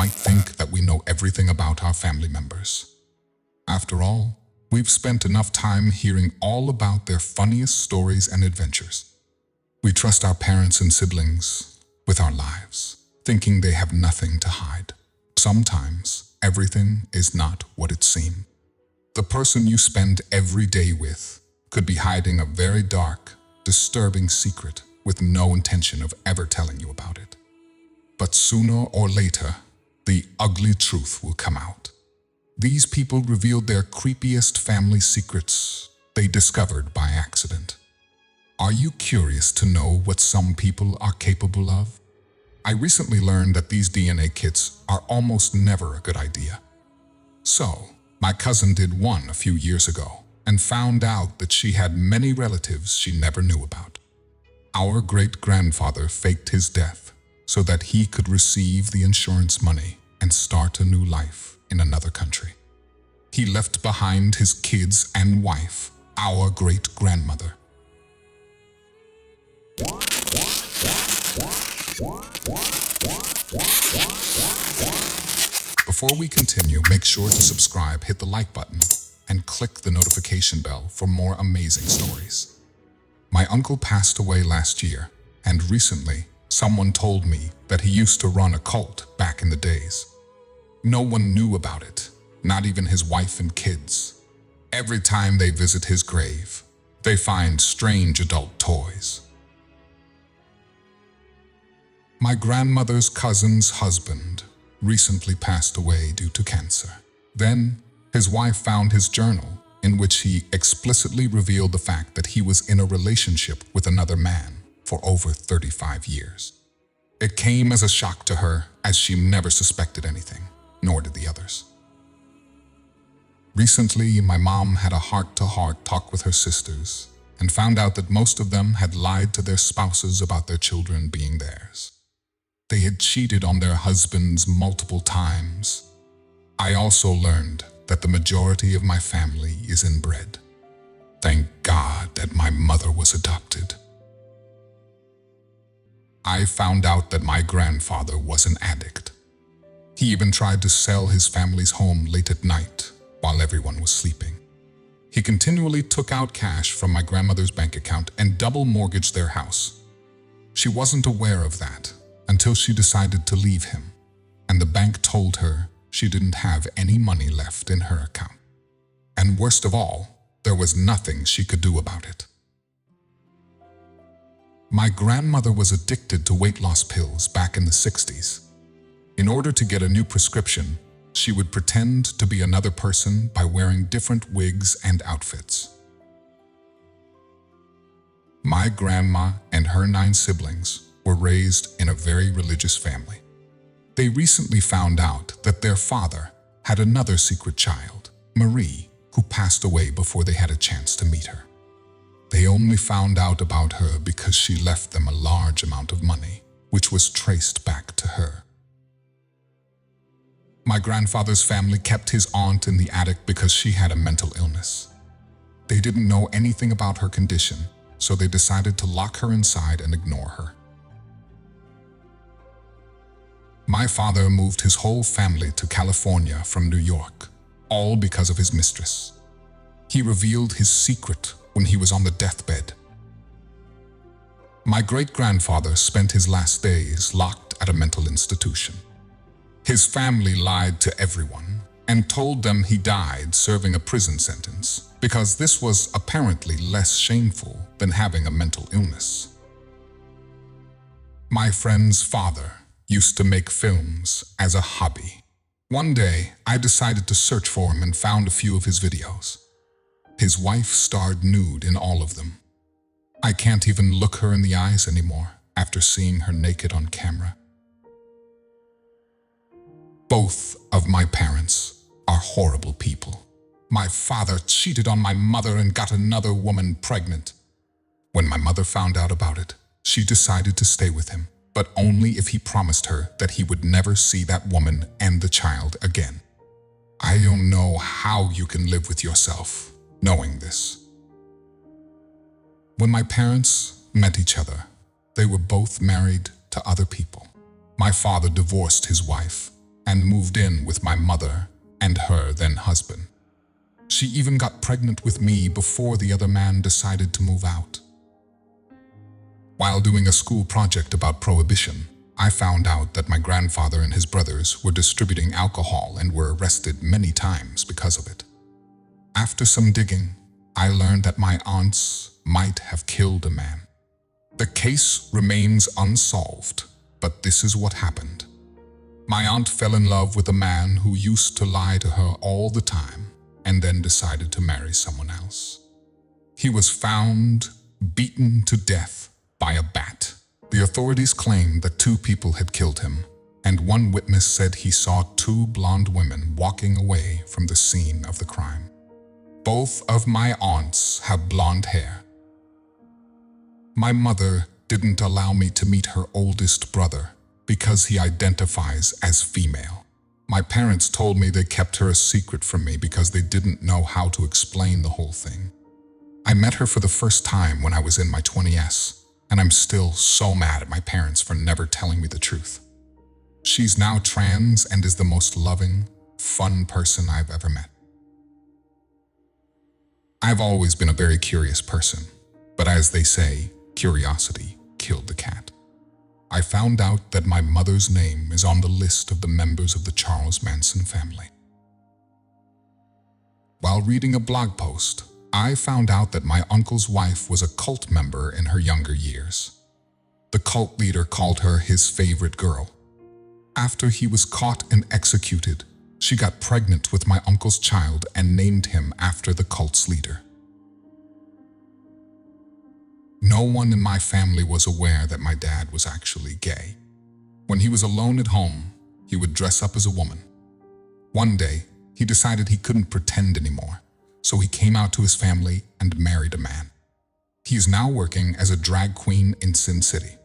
might think that we know everything about our family members. After all, we've spent enough time hearing all about their funniest stories and adventures. We trust our parents and siblings with our lives, thinking they have nothing to hide. Sometimes, everything is not what it seems. The person you spend every day with could be hiding a very dark, disturbing secret with no intention of ever telling you about it. But sooner or later, the ugly truth will come out. These people revealed their creepiest family secrets they discovered by accident. Are you curious to know what some people are capable of? I recently learned that these DNA kits are almost never a good idea. So, my cousin did one a few years ago and found out that she had many relatives she never knew about. Our great-grandfather faked his death so that he could receive the insurance money and start a new life in another country. He left behind his kids and wife, our great-grandmother. Before we continue, make sure to subscribe, hit the like button, and click the notification bell for more amazing stories. My uncle passed away last year, and recently, someone told me that he used to run a cult back in the days. No one knew about it, not even his wife and kids. Every time they visit his grave, they find strange adult toys. My grandmother's cousin's husband recently passed away due to cancer. Then, his wife found his journal in which he explicitly revealed the fact that he was in a relationship with another man for over 35 years. It came as a shock to her, as she never suspected anything, nor did the others. Recently, my mom had a heart-to-heart talk with her sisters and found out that most of them had lied to their spouses about their children being theirs. They had cheated on their husbands multiple times. I also learned that the majority of my family is inbred. Thank God that my mother was adopted. I found out that my grandfather was an addict. He even tried to sell his family's home late at night while everyone was sleeping. He continually took out cash from my grandmother's bank account and double mortgaged their house. She wasn't aware of that until she decided to leave him, and the bank told her she didn't have any money left in her account. And worst of all, there was nothing she could do about it. My grandmother was addicted to weight loss pills back in the 60s. In order to get a new prescription, she would pretend to be another person by wearing different wigs and outfits. My grandma and her 9 siblings were raised in a very religious family. They recently found out that their father had another secret child, Marie, who passed away before they had a chance to meet her. They only found out about her because she left them a large amount of money, which was traced back to her. My grandfather's family kept his aunt in the attic because she had a mental illness. They didn't know anything about her condition, so they decided to lock her inside and ignore her. My father moved his whole family to California from New York, all because of his mistress. He revealed his secret when he was on the deathbed. My great-grandfather spent his last days locked at a mental institution. His family lied to everyone and told them he died serving a prison sentence because this was apparently less shameful than having a mental illness. My friend's father used to make films as a hobby. One day, I decided to search for him and found a few of his videos. His wife starred nude in all of them. I can't even look her in the eyes anymore after seeing her naked on camera. Both of my parents are horrible people. My father cheated on my mother and got another woman pregnant. When my mother found out about it, she decided to stay with him, but only if he promised her that he would never see that woman and the child again. I don't know how you can live with yourself knowing this. When my parents met each other, they were both married to other people. My father divorced his wife and moved in with my mother and her then husband. She even got pregnant with me before the other man decided to move out. While doing a school project about prohibition, I found out that my grandfather and his brothers were distributing alcohol and were arrested many times because of it. After some digging, I learned that my aunts might have killed a man. The case remains unsolved, but this is what happened. My aunt fell in love with a man who used to lie to her all the time and then decided to marry someone else. He was found beaten to death by a bat. The authorities claimed that 2 people had killed him, and one witness said he saw 2 blonde women walking away from the scene of the crime. Both of my aunts have blonde hair. My mother didn't allow me to meet her oldest brother because he identifies as female. My parents told me they kept her a secret from me because they didn't know how to explain the whole thing. I met her for the first time when I was in my 20s, and I'm still so mad at my parents for never telling me the truth. She's now trans and is the most loving, fun person I've ever met. I've always been a very curious person, but as they say, curiosity killed the cat. I found out that my mother's name is on the list of the members of the Charles Manson family. While reading a blog post, I found out that my uncle's wife was a cult member in her younger years. The cult leader called her his favorite girl. After he was caught and executed, she got pregnant with my uncle's child and named him after the cult's leader. No one in my family was aware that my dad was actually gay. When he was alone at home, he would dress up as a woman. One day, he decided he couldn't pretend anymore, so he came out to his family and married a man. He is now working as a drag queen in Sin City.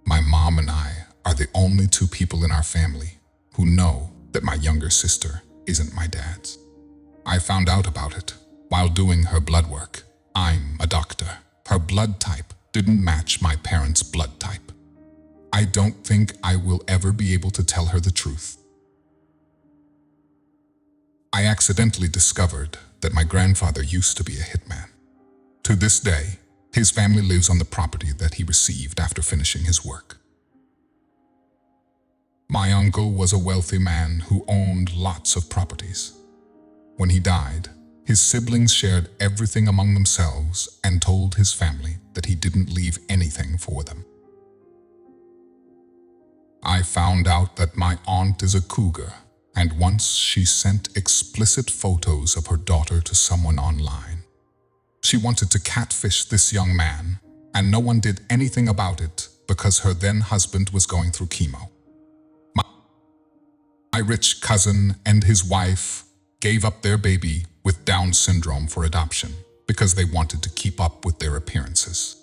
My mom and I are the only 2 people in our family who know that my younger sister isn't my dad's. I found out about it while doing her blood work. I'm a doctor. Her blood type didn't match my parents' blood type. I don't think I will ever be able to tell her the truth. I accidentally discovered that my grandfather used to be a hitman. To this day, his family lives on the property that he received after finishing his work. My uncle was a wealthy man who owned lots of properties. When he died, his siblings shared everything among themselves and told his family that he didn't leave anything for them. I found out that my aunt is a cougar, and once she sent explicit photos of her daughter to someone online. She wanted to catfish this young man, and no one did anything about it because her then husband was going through chemo. My rich cousin and his wife gave up their baby with Down syndrome for adoption because they wanted to keep up with their appearances.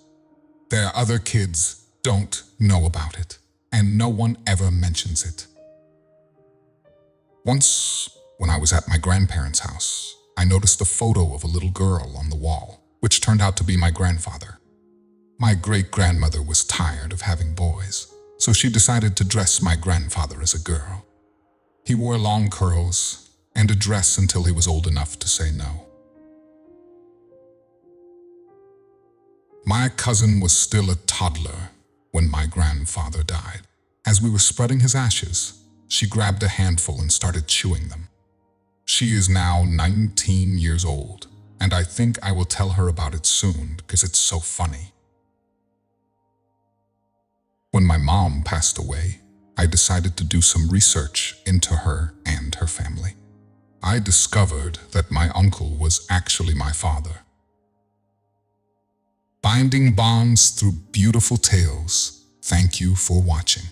Their other kids don't know about it, and no one ever mentions it. Once, when I was at my grandparents' house, I noticed a photo of a little girl on the wall, which turned out to be my grandfather. My great-grandmother was tired of having boys, so she decided to dress my grandfather as a girl. He wore long curls and a dress until he was old enough to say no. My cousin was still a toddler when my grandfather died. As we were spreading his ashes, she grabbed a handful and started chewing them. She is now 19 years old, and I think I will tell her about it soon because it's so funny. When my mom passed away, I decided to do some research into her and her family. I discovered that my uncle was actually my father. Binding bonds through beautiful tales. Thank you for watching.